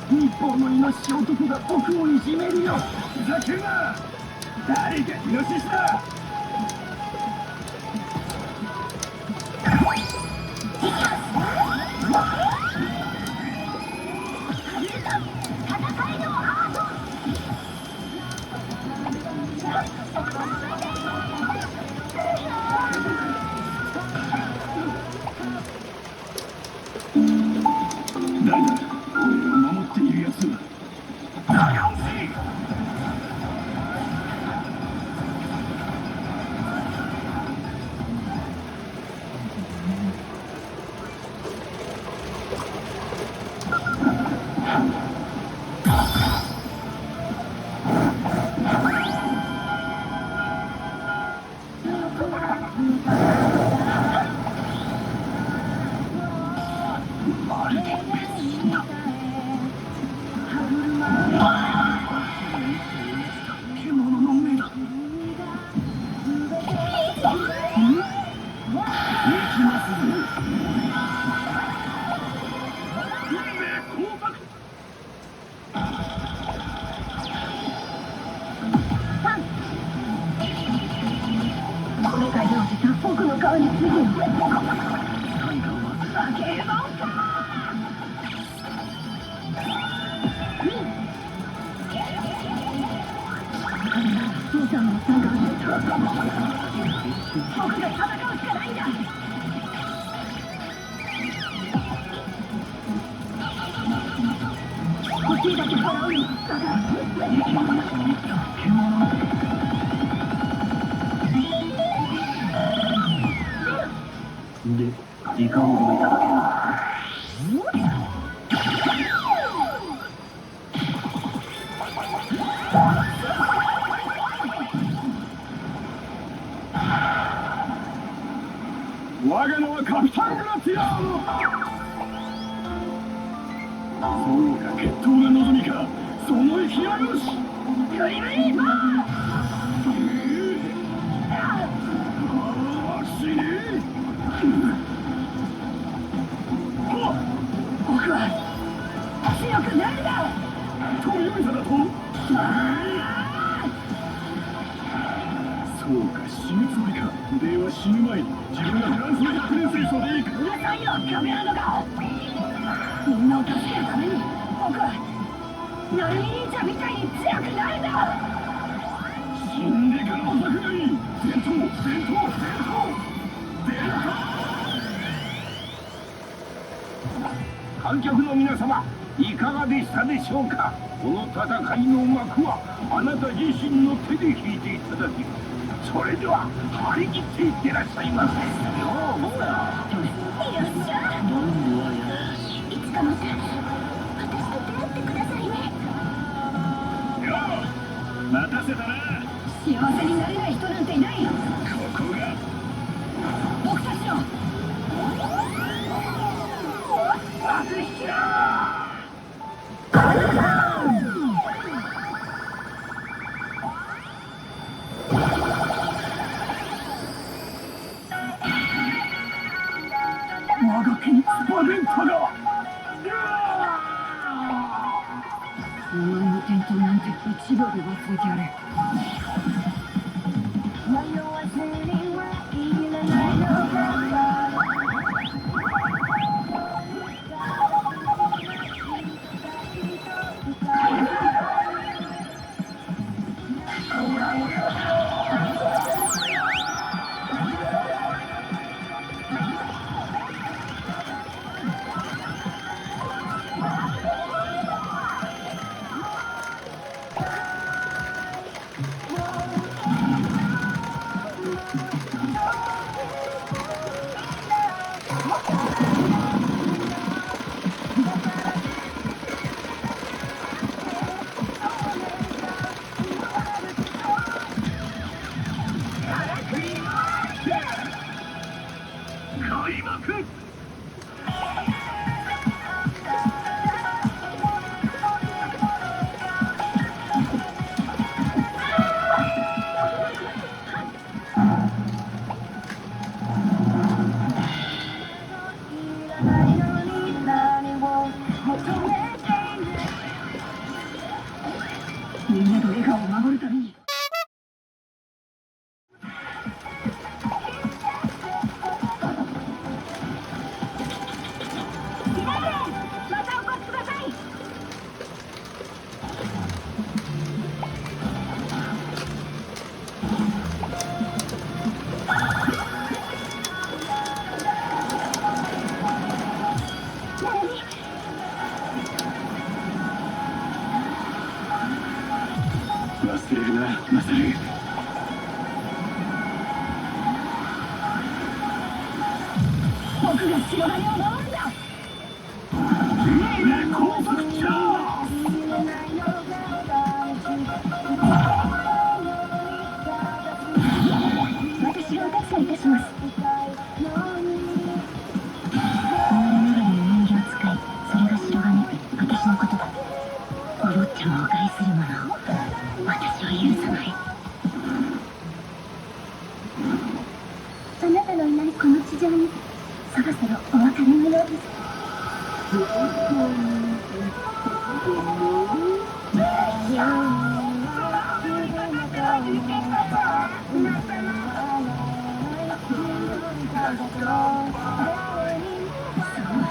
日本のイノシシ男が僕をいじめるよ。ふざけるな。誰がイノシシだ。誰だ俺を守っているやつは。長尾氏。まるで別人だ。獣の目だ。行きますぞ。運命降格。これが用事と僕の顔についてる。負けるもんか。父さんの参加を僕が戦うしかないんだ。欲しいだけ払うよ。だからで、時間をいただける。我が名はカピタン・グラティアーノ。そうか、決闘が望みか。その意気はよし。グリムリーパー。死ね。僕は強くなるんだ。という意味だと。そうか、死ぬつもりか。では死ぬ前に自分がフランスの百年戦争でいいか。うるさいよ、カメラの顔。みんなを助けるために僕はナルミ兄ちゃんみたいに強くなるんだ。死んでからの作がいい。戦闘。観客の皆様、いかがでしたでしょうか。この戦いの幕はあなた自身の手で引いていただきます。それでは張り切っていってらっしゃいませ。ようもだ。よっしゃ。いつかまた私と出会ってくださいね。よう待たせたな。幸せになれない人なんていない。ここが僕たちの幕引きだ。我が剣スパレンタが。お前の転倒なんて1秒で忘れてやれ。忘れるなマサル。僕が白金を守るんだ。いいね高速チャー。私がお手伝いいたします。私のことだ。お坊ちゃまを害する者を私は許さない。あなたのいないこの地上にそろそろお別れのようです。そう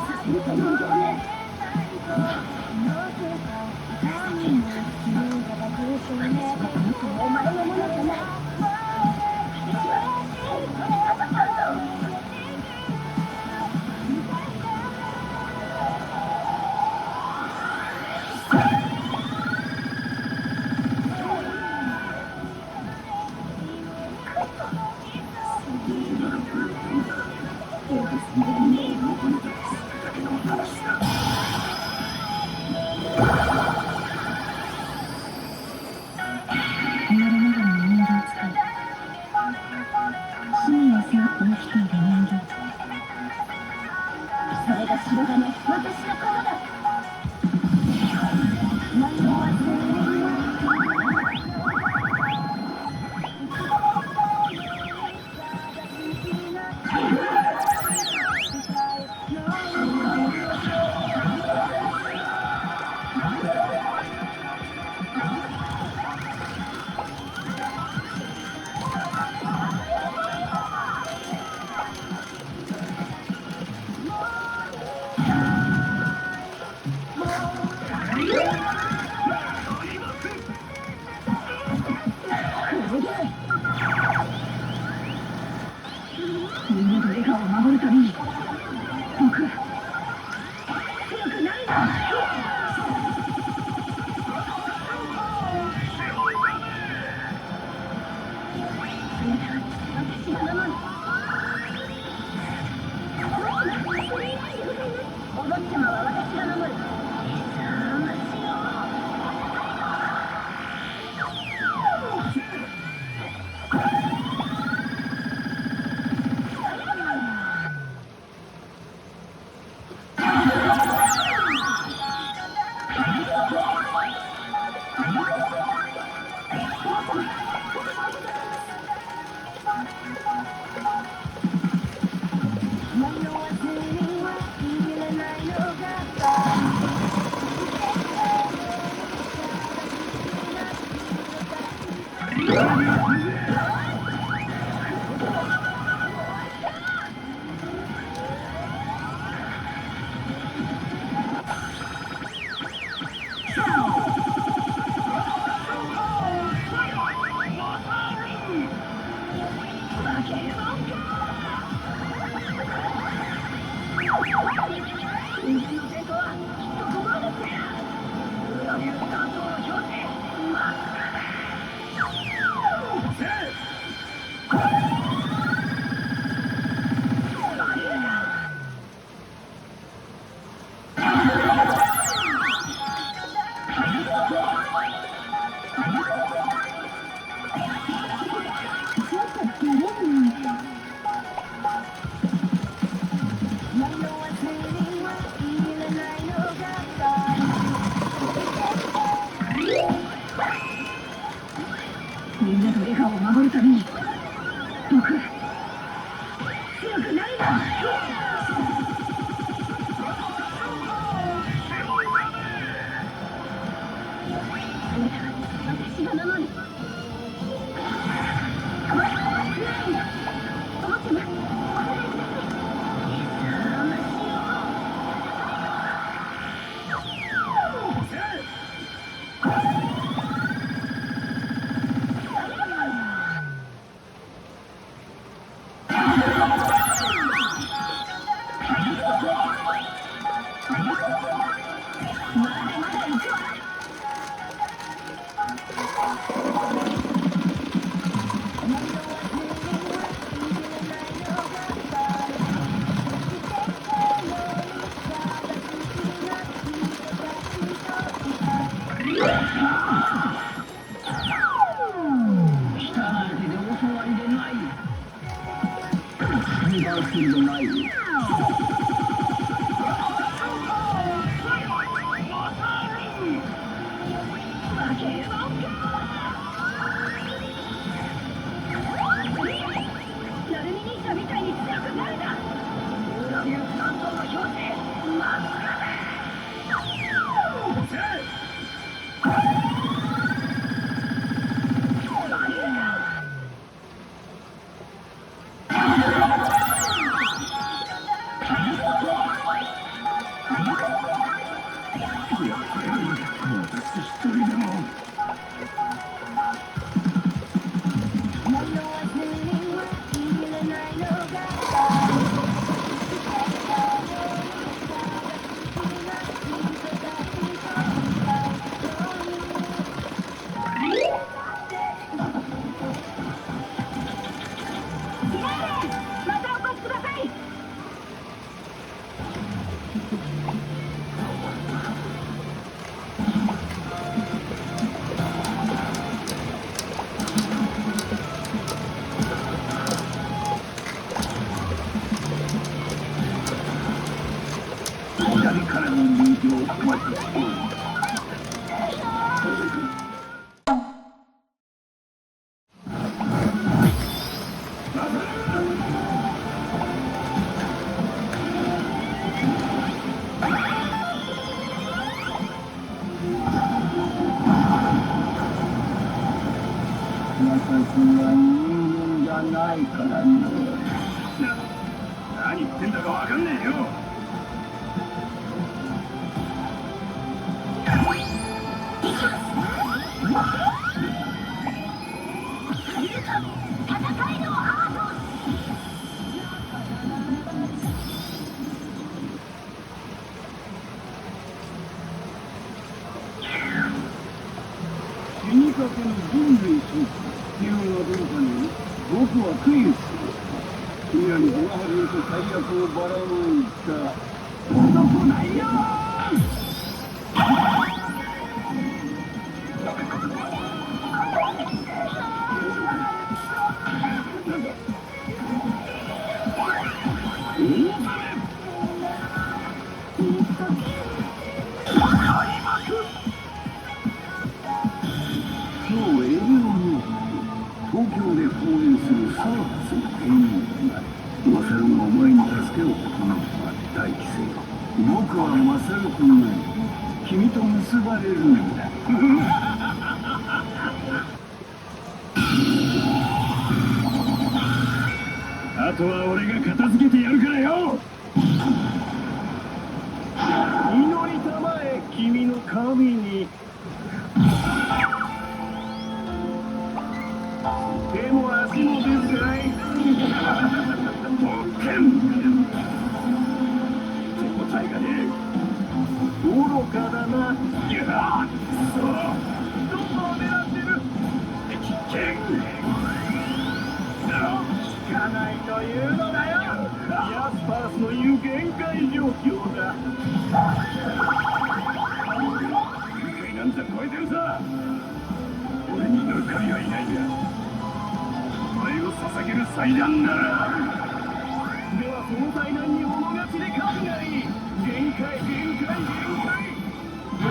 させるというよね。お前のものじゃない。私は戦うぞ。それが白金、私のことだ。みんなの笑顔を守るために僕は強くなるんだ。私が守る。お坊ちゃまは私が守る。左からの入場を待つ。私は人間じゃないからね。何言ってんだかわかんねえよ。死にかけの人類諸君はどうかね。僕はクイズ。君らにボラハリと最悪をばらまいた男だよ。東京で公演するサーカスの店員だ。マサルがお前に助けを求めるのは大規制。僕はマサル君が君と結ばれるんだ。あとは俺が片付けてやるからよ。祈りたまえ君の神に。手も足もですかい。手応えがねえ。愚かだな。いやそうどこを狙ってる。危険。聞かないというのだよ。ヤスパースの言う限界状況だ。限界なんざ超えてるさ。俺に乗る神はいないんだ。お前を捧げる祭壇なら。ではその祭壇に物勝ちで勝つがいい。限界限界限界。お前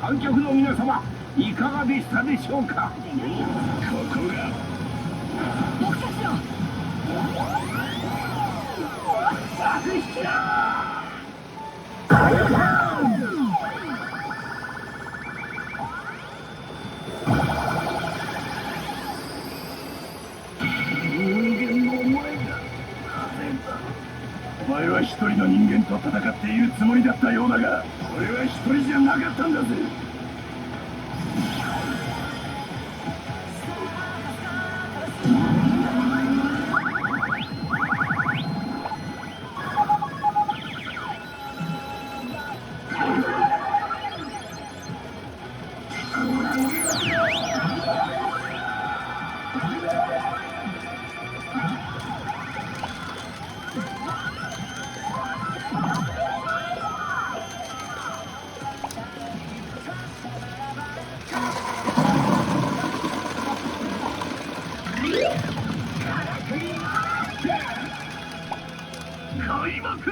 観客の皆様いかがでしたでしょうか。ここが僕たちの爆引きだ。お前は一人の人間と戦っているつもりだったようだが、俺は一人じゃなかったんだぜ。開幕。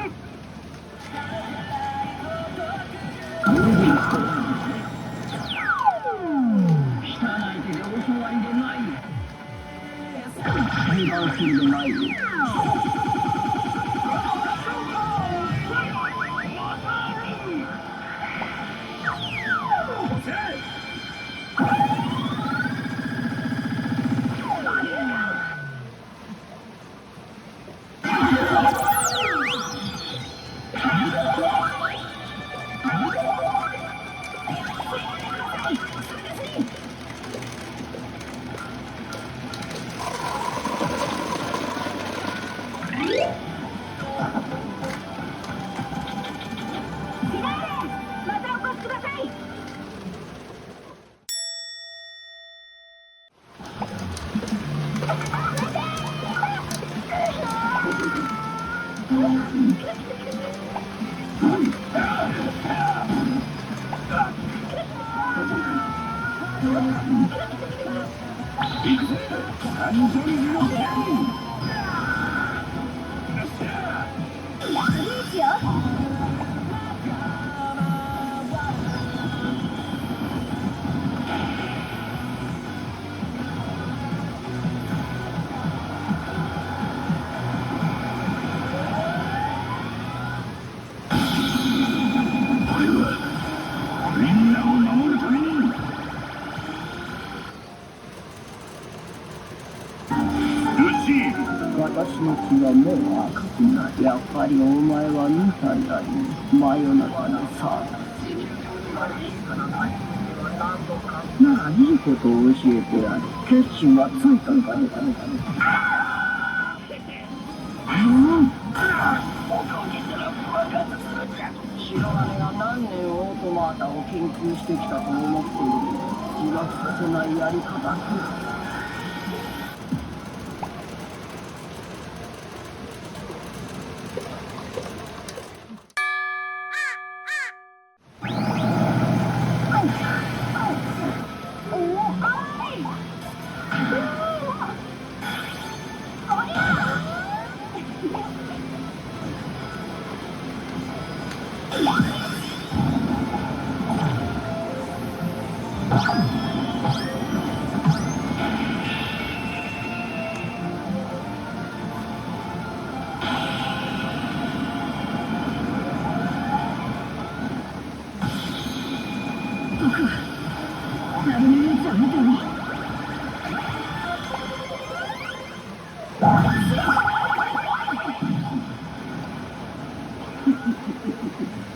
ですよ。みんなを守るために。ルシー、私の血はもう赤くない。やっぱりお前はみたいだに真夜中のサーカス。ならいいことを教えてやる。決心はついたかね。白金が何年オートマータを研究してきたと思っているの。自爆させないやり方だ。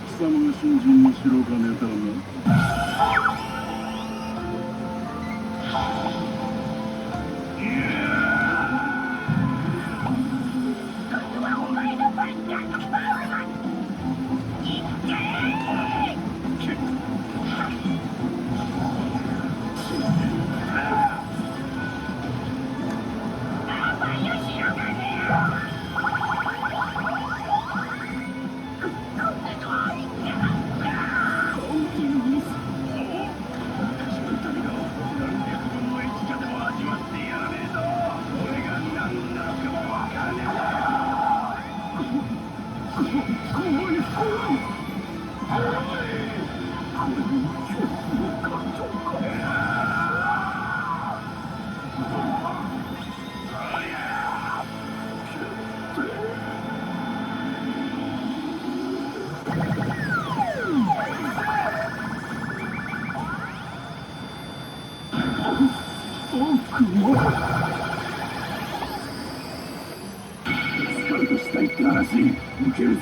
貴様が新人の白金だな。スカウトしたいって話受けるぜ。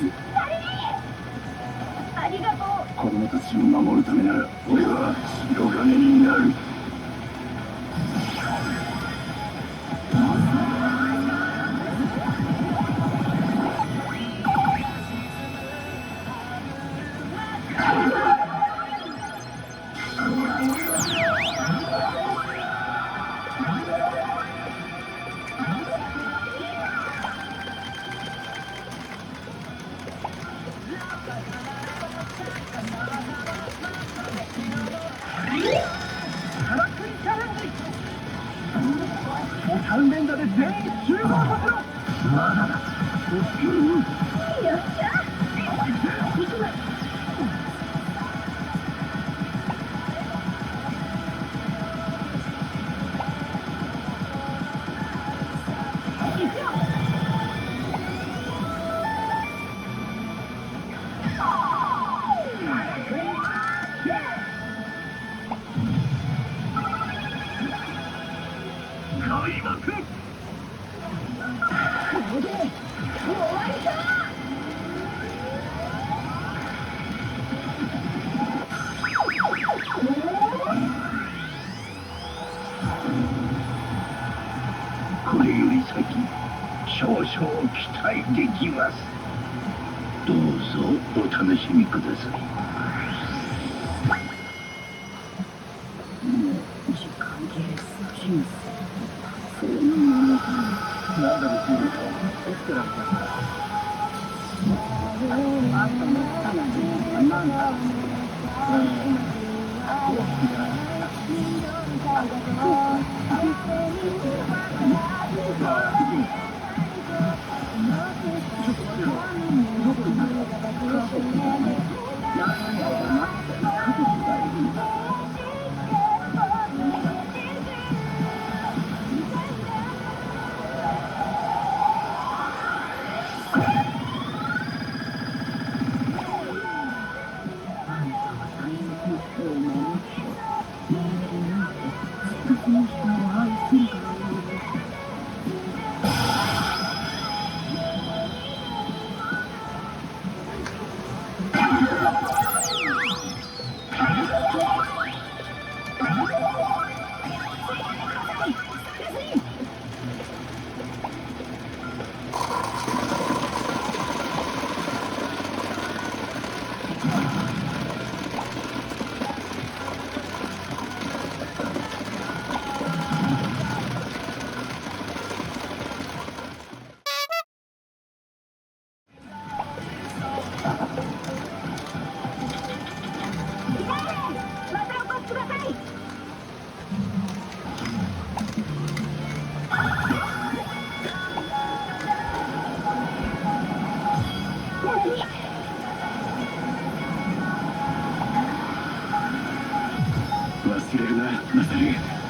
ありがとう。子供たちを守るためなら俺は白金になる。3連打で全員集合させろ。まだだ。よっしゃ。開幕。これより先少々期待できます。どうぞお楽しみください。時間切れす人生そういうものか。なんだろう、エステラみたいな。あともったな。なんだ。忘れるなナサリ。